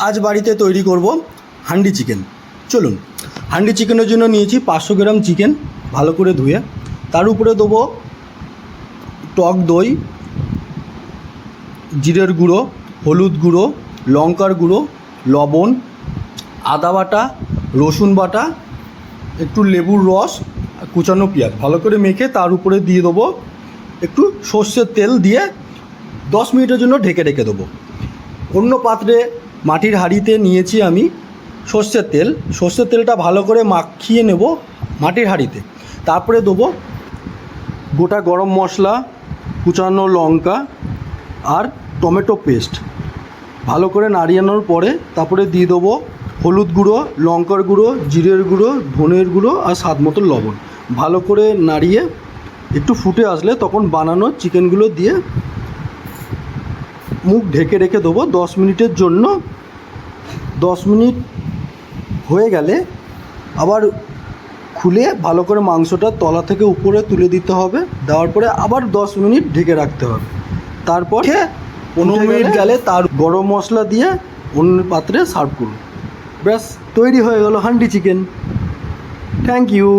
আজ বাড়িতে তৈরি করব হান্ডি চিকেন। চলুন, হান্ডি চিকেনের জন্য নিয়েছি 500 গ্রাম চিকেন, ভালো করে ধুয়ে। তার উপরে দেবো টক দই, জিরের গুঁড়ো, হলুদ গুঁড়ো, লঙ্কার গুঁড়ো, লবণ, আদা বাটা, রসুন বাটা, একটু লেবুর রস, কুচানো পেঁয়াজ। ভালো করে মেখে তার উপরে দিয়ে দেবো একটু সর্ষের তেল দিয়ে 10 মিনিটের জন্য ঢেকে রেখে দেবো। অন্য পাত্রে মাটির হাঁড়িতে নিয়েছি আমি সর্ষের তেল। সর্ষের তেলটা ভালো করে মাখিয়ে নেব মাটির হাঁড়িতে। তারপরে দেবো গোটা গরম মশলা, কুচানো লঙ্কা আর টমেটো পেস্ট। ভালো করে নাড়িয়ানোর পরে তারপরে দিয়ে দেবো হলুদ গুঁড়ো, লঙ্কার গুঁড়ো, জিরের গুঁড়ো, ধনের গুঁড়ো আর স্বাদ মতো লবণ। ভালো করে নাড়িয়ে একটু ফুটে আসলে তখন বানানো চিকেনগুলো দিয়ে মুখ ঢেকে রেখে দেবো 10 মিনিটের জন্য। 10 মিনিট হয়ে গেলে আবার খুলে ভালো করে মাংসটা তলা থেকে উপরে তুলে দিতে হবে। দেওয়ার পরে আবার 10 মিনিট ঢেকে রাখতে হবে। তারপর 15 মিনিট গেলে তার গরম মশলা দিয়ে অন্য পাত্রে সার্ভ করুন। ব্যাস তৈরি হয়ে গেল হান্ডি চিকেন। Thank you.